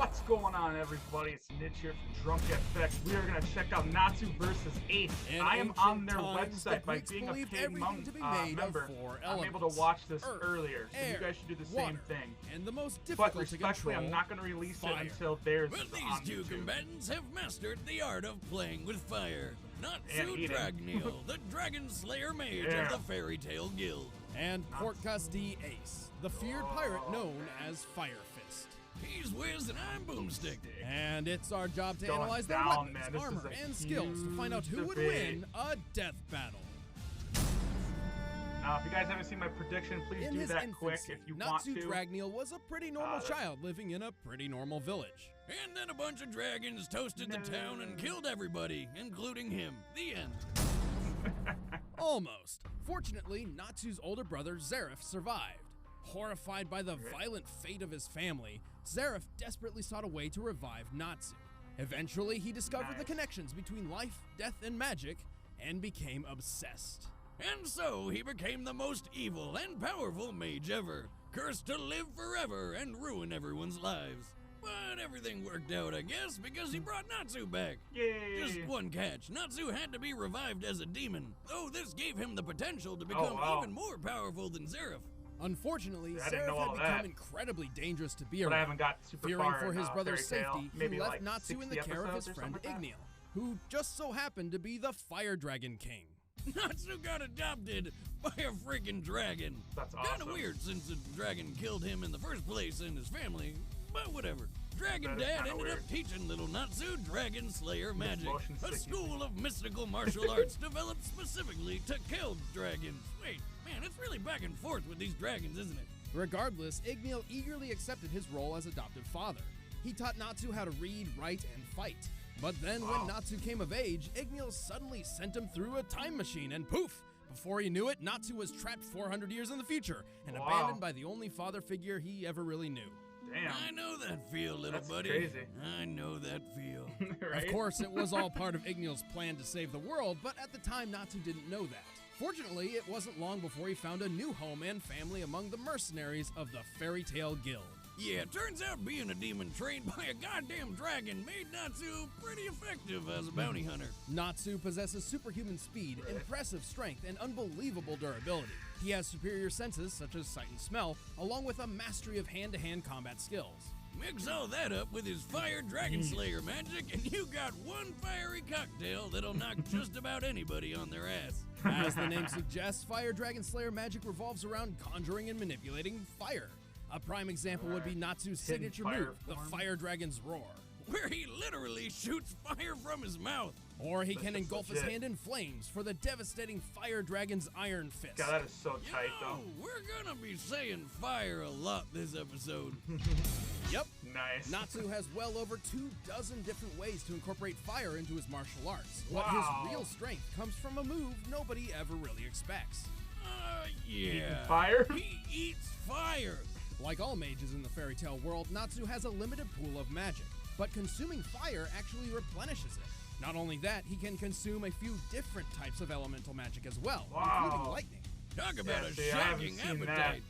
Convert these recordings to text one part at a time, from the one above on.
What's going on, everybody? It's Nidge here from Drunk FX. We are going to check out Natsu versus Ace. I am on their website. By being a paid member, I'm able to watch this earlier, so you guys should do the same thing. And the most difficult but respectfully, I'm not going to release it until theirs is on these two YouTube. combatants have mastered the art of playing with fire. Natsu Dragneel, the Dragon Slayer Mage of the Fairy Tale Guild. And Portgas D Ace, the feared pirate known as Fire Fist. He's Wiz and I'm Boomstick. And it's our job to analyze their weapons, armor, and skills to find out who would win a death battle. Now, if you guys haven't seen my prediction, please do that quick if you want to. Natsu Dragneel was a pretty normal child living in a pretty normal village. And then a bunch of dragons toasted the town and killed everybody, including him. The end. Almost. Fortunately, Natsu's older brother, Zareth, survived. Horrified by the violent fate of his family, Zareth desperately sought a way to revive Natsu. Eventually, he discovered the connections between life, death, and magic, and became obsessed. And so he became the most evil and powerful mage ever, cursed to live forever and ruin everyone's lives. But everything worked out, I guess, because he brought Natsu back. Yay! Just one catch. Natsu had to be revived as a demon, though this gave him the potential to become even more powerful than Zareth. Unfortunately, Zareth had become incredibly dangerous to be around. But I haven't got super Fearing far for his brother's safety, he left like Natsu in the care of his friend Igneel, who just so happened to be the Fire Dragon King. Natsu got adopted by a freaking dragon. That's awesome. Kinda weird since the dragon killed him in the first place and his family, but whatever. Dragon Dad ended up teaching little Natsu Dragon Slayer magic, a school of mystical martial arts developed specifically to kill dragons. Wait, man, it's really back and forth with these dragons, isn't it? Regardless, Igneel eagerly accepted his role as adoptive father. He taught Natsu how to read, write, and fight. But then when Natsu came of age, Igneel suddenly sent him through a time machine and poof! Before he knew it, Natsu was trapped 400 years in the future and abandoned by the only father figure he ever really knew. Damn. I know that feel, little buddy. Crazy. I know that feel. Right? Of course, it was all part of Igneel's plan to save the world, but at the time, Natsu didn't know that. Fortunately, it wasn't long before he found a new home and family among the mercenaries of the Fairy Tale Guild. Yeah, it turns out being a demon trained by a goddamn dragon made Natsu pretty effective as a bounty hunter. Natsu possesses superhuman speed, impressive strength, and unbelievable durability. He has superior senses, such as sight and smell, along with a mastery of hand-to-hand combat skills. Mix all that up with his Fire Dragon Slayer magic, and you got one fiery cocktail that'll knock just about anybody on their ass. As the name suggests, Fire Dragon Slayer magic revolves around conjuring and manipulating fire. A prime example would be Natsu's signature move, the Fire Dragon's Roar, where he literally shoots fire from his mouth. Or he can engulf his hand in flames for the devastating Fire Dragon's Iron Fist. God, that is so tight, though. We're gonna be saying fire a lot this episode. Yep. Nice. Natsu has well over 24 different ways to incorporate fire into his martial arts. But his real strength comes from a move nobody ever really expects. Yeah. Fire? He eats fire. Like all mages in the fairy tale world, Natsu has a limited pool of magic, but consuming fire actually replenishes it. Not only that, he can consume a few different types of elemental magic as well, including lightning. Talk about a shocking appetite.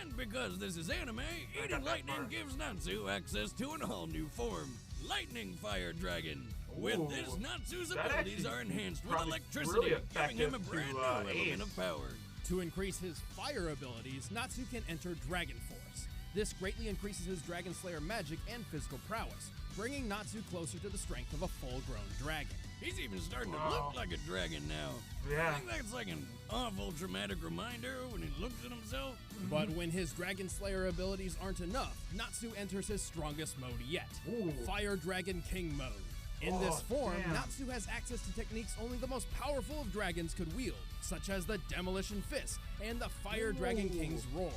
And because this is anime, eating lightning gives Natsu access to an all-new form, Lightning Fire Dragon. With this, Natsu's abilities are enhanced with electricity, giving him a brand new element of power. To increase his fire abilities, Natsu can enter Dragon Force. This greatly increases his Dragon Slayer magic and physical prowess, bringing Natsu closer to the strength of a full-grown dragon. He's even starting to look like a dragon now. Yeah. I think that's like an awful traumatic reminder when he looks at himself. But when his Dragon Slayer abilities aren't enough, Natsu enters his strongest mode yet, Fire Dragon King mode. In this form, Natsu has access to techniques only the most powerful of dragons could wield, such as the Demolition Fist and the Fire Dragon King's Roar.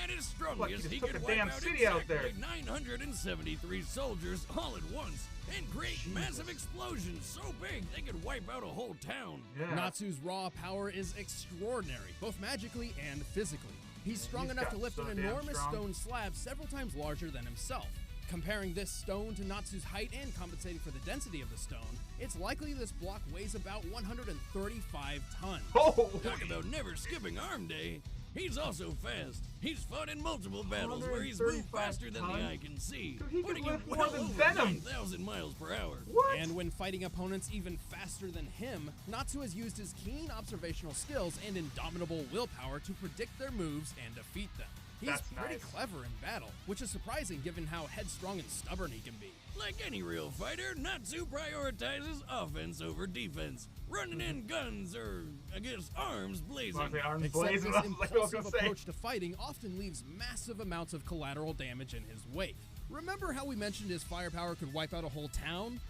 At his strongest, he could wipe out exactly 973 soldiers all at once and create massive explosions so big they could wipe out a whole town. Natsu's raw power is extraordinary, both magically and physically. He's strong enough to lift an enormous stone slab several times larger than himself. Comparing this stone to Natsu's height and compensating for the density of the stone, it's likely this block weighs about 135 tons. Oh! Talk about never skipping arm day. He's also fast. He's fought in multiple battles where he's moved faster than the eye can see, Dude, he putting can him lift well more than over Venom. 9,000 miles per hour. What? And when fighting opponents even faster than him, Natsu has used his keen observational skills and indomitable willpower to predict their moves and defeat them. He's That's pretty nice. clever in battle, which is surprising given how headstrong and stubborn he can be. Like any real fighter, Natsu prioritizes offense over defense, running in guns or, I guess, arms blazing. Well, the arms Except blazing, this I was like, I was impulsive gonna say. approach to fighting often leaves massive amounts of collateral damage in his wake. Remember how we mentioned his firepower could wipe out a whole town?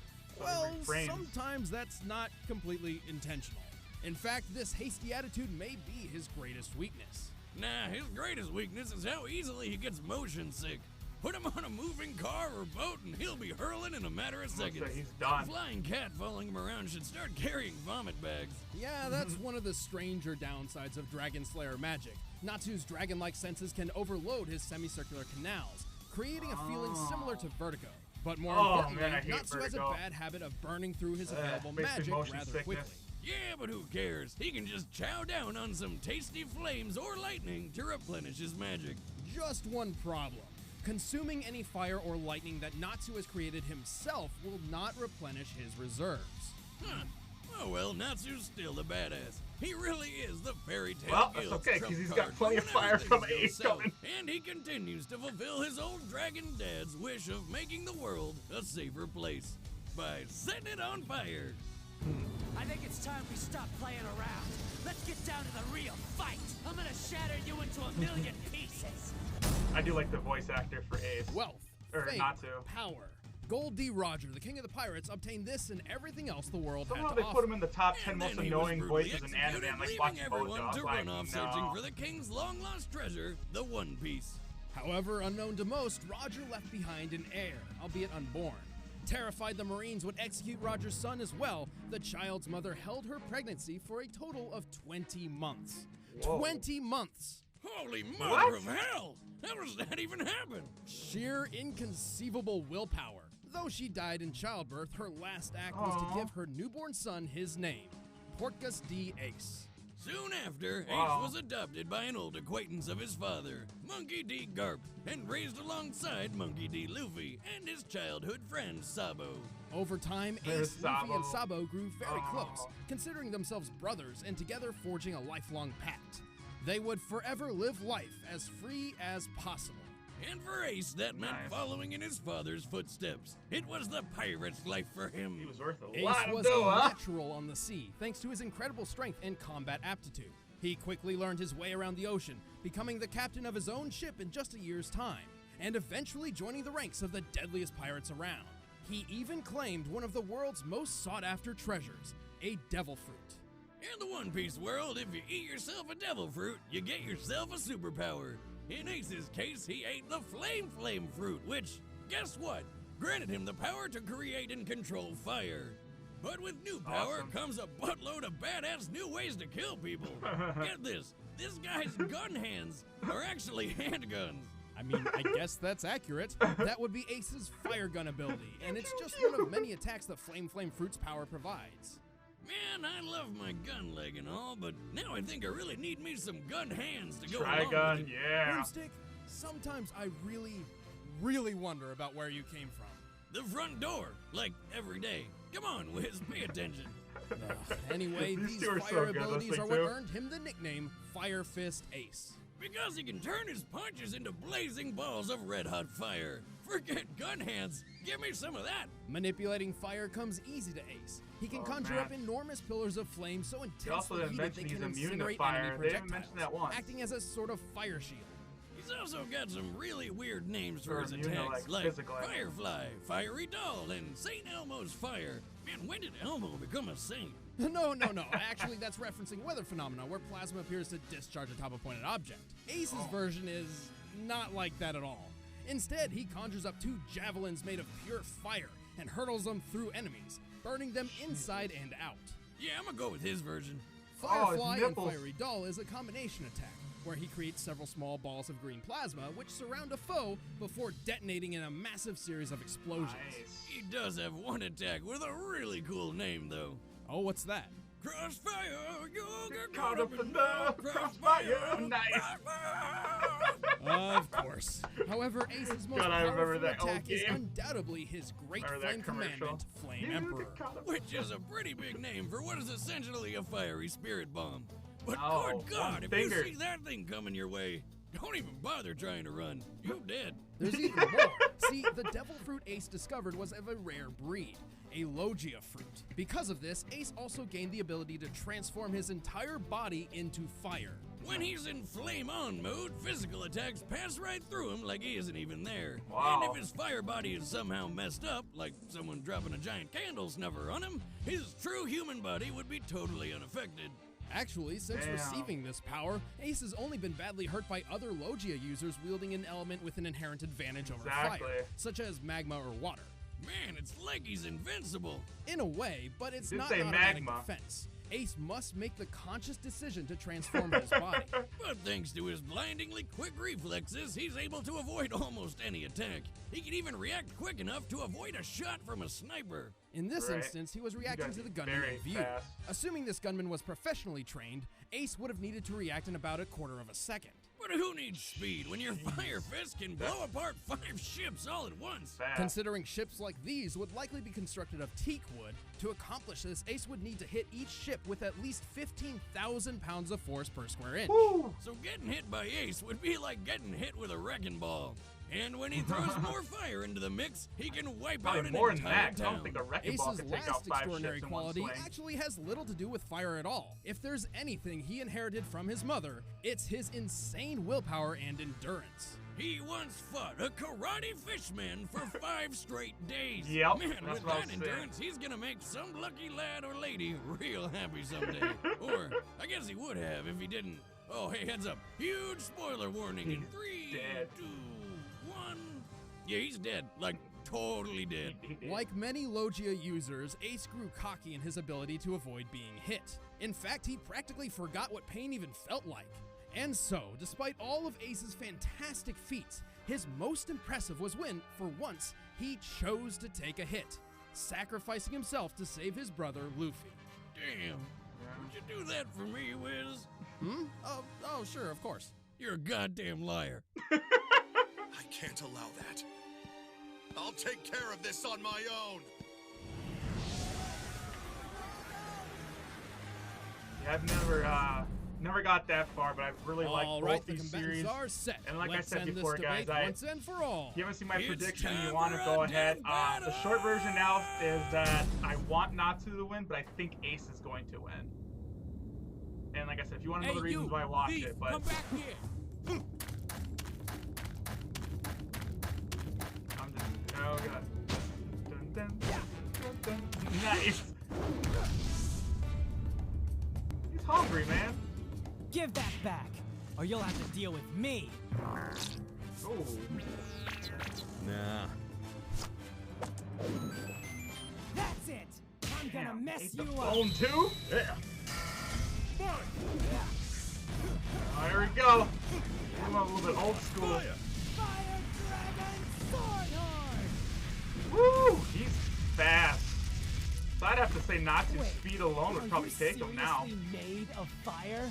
Well, refrains. sometimes that's not completely intentional. In fact, this hasty attitude may be his greatest weakness. Nah, his greatest weakness is how easily he gets motion sick. Put him on a moving car or boat and he'll be hurling in a matter of seconds. He's done. A flying cat following him around should start carrying vomit bags. Yeah, that's one of the stranger downsides of Dragon Slayer magic. Natsu's dragon-like senses can overload his semicircular canals, creating a feeling similar to vertigo. But more importantly, man, I hate Natsu has a vertigo. bad habit of burning through his available makes me magic motion rather sickness. quickly. Yeah, but who cares? He can just chow down on some tasty flames or lightning to replenish his magic. Just one problem. Consuming any fire or lightning that Natsu has created himself will not replenish his reserves. Huh. Oh well, Natsu's still the badass. He really is the fairy tale Well, that's guild's okay, 'cause trump he's got card plenty of whenever fire things from go Ace south. coming. And he continues to fulfill his old dragon dad's wish of making the world a safer place by setting it on fire. I think it's time we stop playing around. Let's get down to the real fight. I'm gonna shatter you into a million pieces. I do like the voice actor for Ace. Wealth, Or fame, Natsu. power. Gold D. Roger, the king of the pirates, obtained this and everything else the world Somehow had to they offer. put him in the top 10 And most then he was annoying brutally voices in anime. executed, I'm like leaving watching everyone Bojo. to I'm like, run off no. searching for the king's long-lost treasure, the One Piece. However, unknown to most, Roger left behind an heir, albeit unborn. Terrified the Marines would execute Roger's son as well, the child's mother held her pregnancy for a total of 20 months. Whoa. 20 months! Holy mother What? of hell! How does that even happen? Sheer inconceivable willpower. Though she died in childbirth, her last act was to Aw. give her newborn son his name, Portgas D. Ace. Soon after, Wow. Ace was adopted by an old acquaintance of his father, Monkey D. Garp, and raised alongside Monkey D. Luffy and his childhood friend Sabo. Over time, There's Ace, Luffy, and Sabo. Sabo grew very Aw. close, considering themselves brothers and together forging a lifelong pact. They would forever live life as free as possible. And for Ace, that meant Nice. following in his father's footsteps. It was the pirate's life for him. He was worth a Ace lot of was dough, a huh? natural on the sea, thanks to his incredible strength and combat aptitude. He quickly learned his way around the ocean, becoming the captain of his own ship in just a year's time, and eventually joining the ranks of the deadliest pirates around. He even claimed one of the world's most sought-after treasures, a devil fruit. In the One Piece world, if you eat yourself a devil fruit, you get yourself a superpower. In Ace's case, he ate the Flame fruit, which, guess what? Granted him the power to create and control fire. But with new power Awesome. comes a buttload of badass new ways to kill people. Get this guy's gun hands are actually handguns. I mean, I guess that's accurate. That would be Ace's fire gun ability, and it's just one of many attacks that Flame Fruit's power provides. Man, I love my gun leg and all, but now I think I really need me some gun hands to go along Trigun, with it. yeah. Broomstick, sometimes I really wonder about where you came from. The front door, like every day. Come on, Wiz, pay attention. Anyway, These these two are so fire good, abilities those are things what too. earned him the nickname Fire Fist Ace. Because he can turn his punches into blazing balls of red-hot fire. Forget gun hands, give me some of that. Manipulating fire comes easy to Ace. He can Oh, conjure man. up enormous pillars of flame so also intensely didn't heated they mention can he's immune to incinerate fire. enemy They didn't projectiles, mention that once. acting as a sort of fire shield. He's also got some really weird names for Or his immune to, attacks, like, like physical enemies. Firefly, Fiery Doll, and St. Elmo's Fire. Man, when did Elmo become a saint? No. Actually, that's referencing weather phenomena where plasma appears to discharge atop a pointed object. Ace's version is not like that at all. Instead, he conjures up two javelins made of pure fire and hurtles them through enemies, burning them inside and out. Yeah, I'm gonna go with his version. Oh, his Firefly and nipples. Fiery Doll is a combination attack. where he creates several small balls of green plasma which surround a foe before detonating in a massive series of explosions. Nice. He does have one attack with a really cool name, though. Oh, what's that? Crossfire, you'll get Caught up in the crossfire. Nice. Of course. However, Ace's most God, I remember powerful that old attack is game. undoubtedly his great Remember that flame commercial? commandment, Flame You Emperor. get caught up- Which is a pretty big name for what is essentially a fiery spirit bomb. But Oh, good God, one if finger. you see that thing coming your way, don't even bother trying to run. You're dead. There's even more. See, the devil fruit Ace discovered was of a rare breed, a Logia fruit. Because of this, Ace also gained the ability to transform his entire body into fire. When he's in flame on mode, physical attacks pass right through him like he isn't even there. Wow. And if his fire body is somehow messed up, like someone dropping a giant candle snuffer on him, his true human body would be totally unaffected. Actually, since Damn. receiving this power, Ace has only been badly hurt by other Logia users wielding an element with an inherent advantage over Exactly. fire, such as magma or water. Man, it's like he's invincible. In a way, but it's Did not say an automatic magma. defense. Ace must make the conscious decision to transform his body. But thanks to his blindingly quick reflexes, he's able to avoid almost any attack. He can even react quick enough to avoid a shot from a sniper. In this Right. instance, he was reacting gotta to the be gunman very in view. fast. Assuming this gunman was professionally trained, Ace would have needed to react in about a quarter of a second. But who needs speed when your fire fist can blow apart 5 ships all at once? Fast. Considering ships like these would likely be constructed of teak wood, to accomplish this, Ace would need to hit each ship with at least 15,000 pounds of force per square inch. Woo! So getting hit by Ace would be like getting hit with a wrecking ball. And when he throws more fire into the mix, he can wipe out Probably an more than entire that. I town. don't think a wrecking ball Ace's could take out last 5 extraordinary ships in one quality swing. actually has little to do with fire at all. If there's anything he inherited from his mother, it's his insane willpower and endurance. He once fought a karate fishman for 5 straight days. Yep, Man, that's with what I that was saying. endurance, he's gonna make some lucky lad or lady real happy someday. Or, I guess he would have if he didn't. Oh, hey, heads up. Huge spoiler warning in He's 3, dead. 2, 1. Yeah, he's dead. Like, totally dead. He did. Like many Logia users, Ace grew cocky in his ability to avoid being hit. In fact, he practically forgot what pain even felt like. And so, despite all of Ace's fantastic feats, his most impressive was when, for once, he chose to take a hit, sacrificing himself to save his brother, Luffy. Damn. Would you do that for me, Wiz? Oh, sure, of course. You're a goddamn liar. I can't allow that. I'll take care of this on my own. Yeah, I've never got that far, but I really like All both right, the these combatants series. are set. And like Let's I said end before, this guys, debate once and for all. if you haven't seen my It's prediction, time you want to for go a ahead. death The short version now is that I want Natsu to win, but I think Ace is going to win. And like I said, if you want to know the reasons why I watched it, but come back here. I'm just oh god. Dun, dun, dun, dun. Nice. He's hungry, man. Give that back, or you'll have to deal with me. Oh. Nah. That's it. I'm gonna Damn, mess ate you the up. phone too? Yeah. Oh, here we go. I'm a little bit old school. Fire Dragon Swordhorn! Woo! He's fast. So I'd have to say Natsu's Wait, speed alone would probably take him now. seriously made of fire?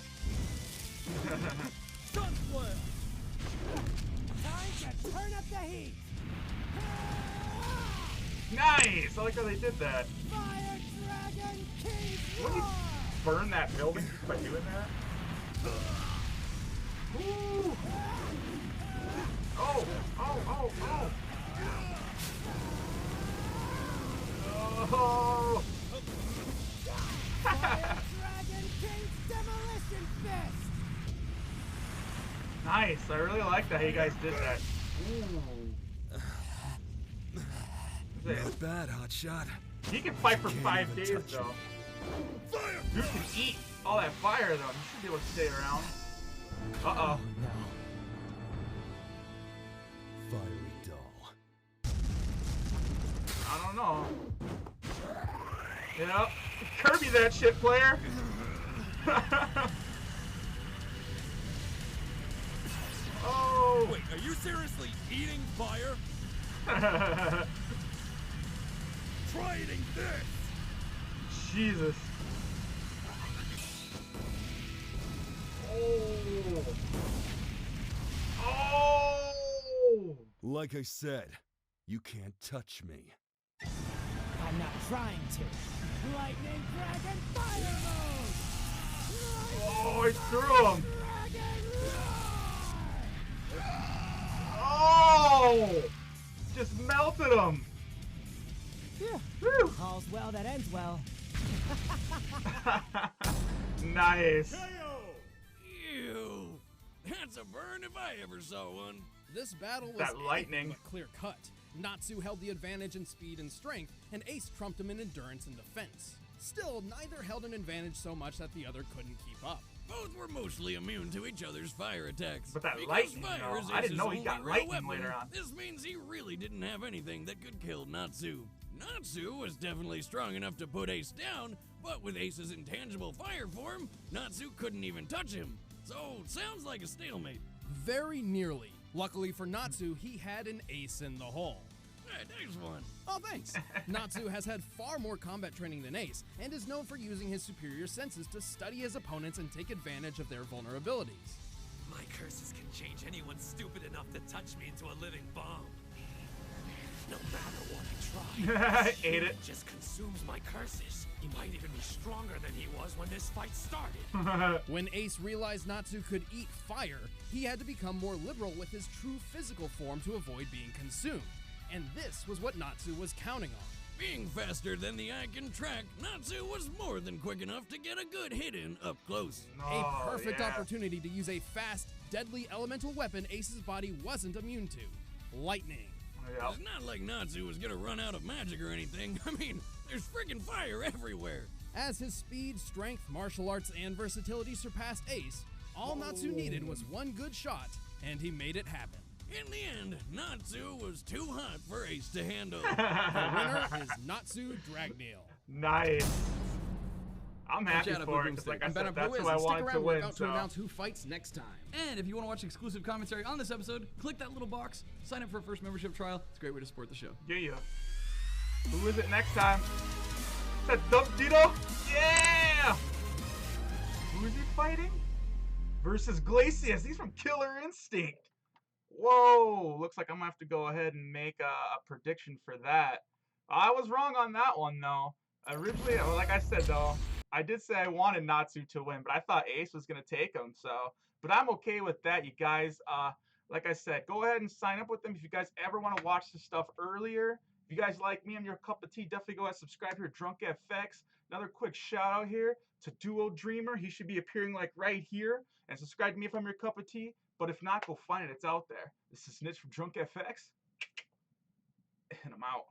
Sunflare! Time to turn up the heat! Nice! I like how they did that. Fire Dragon King's Wouldn't Roar! you burn that building just by doing that? Woo! Oh! Oh! Oh! Oh! Oh! Fire Dragon King's Demolition Fist! Nice! I really like that how you guys did that. Ooh. Not bad, hotshot. He can fight for Can't 5 even days touch though. Fire! Dude can eat all that fire though. You should be able to stay around. Uh-oh. Fiery doll. I don't know. Yep. Kirby that shit, player. Wait, are you seriously eating fire? Try eating this! Jesus. Oh. Oh! Like I said, you can't touch me. I'm not trying to. Lightning Dragon Fire Mode! Oh, I threw him! Oh! Just melted him! Yeah. Woo. All's well that ends well. Nice. Ew! That's a burn if I ever saw one. This battle was That lightning. clear cut. Natsu held the advantage in speed and strength, and Ace trumped him in endurance and defense. Still, neither held an advantage so much that the other couldn't keep up. Both were mostly immune to each other's fire attacks. But that Because lightning, fire though, is I didn't Ace's know he only got real lightning weapon. later on. This means he really didn't have anything that could kill Natsu. Natsu was definitely strong enough to put Ace down, but with Ace's intangible fire form, Natsu couldn't even touch him. So, sounds like a stalemate. Very nearly. Luckily for Natsu, he had an ace in the hole. Hey, nice one. Oh, thanks. Natsu has had far more combat training than Ace, and is known for using his superior senses to study his opponents and take advantage of their vulnerabilities. My curses can change anyone stupid enough to touch me into a living bomb. No matter what I try, Ate it. just consumes my curses. He might even be stronger than he was when this fight started. When Ace realized Natsu could eat fire, he had to become more liberal with his true physical form to avoid being consumed. And this was what Natsu was counting on. Being faster than the eye can track, Natsu was more than quick enough to get a good hit in up close. A perfect yeah. opportunity to use a fast, deadly elemental weapon Ace's body wasn't immune to. Lightning. Yep. It's not like Natsu was gonna run out of magic or anything. I mean, there's friggin' fire everywhere. As his speed, strength, martial arts, and versatility surpassed Ace, all Natsu needed was one good shot, and he made it happen. In the end, Natsu was too hot for Ace to handle. The winner is Natsu Dragneel. Nice. I'm happy Chat up for with it, because like I I'm Ben said, Up that's Wiz, who I and stick wanted to around, we're win, about so. to announce who fights next time. And if you want to watch exclusive commentary on this episode, click that little box, sign up for a first membership trial. It's a great way to support the show. Yeah. Who is it next time? Is that Dump Dito? Yeah! Who is he fighting? Versus Glacius. He's from Killer Instinct. Whoa! Looks like I'm gonna have to go ahead and make a prediction for that. I was wrong on that one, though. Originally, like I said, though, I did say I wanted Natsu to win, but I thought Ace was gonna take him. So, but I'm okay with that, you guys. Like I said, go ahead and sign up with them if you guys ever want to watch this stuff earlier. If you guys like me, I'm your cup of tea. Definitely go ahead and subscribe here, Drunk FX. Another quick shout out here to Duo Dreamer. He should be appearing like right here. And subscribe to me if I'm your cup of tea. But if not, go find it. It's out there. This is Nidge from Drunk FX. And I'm out.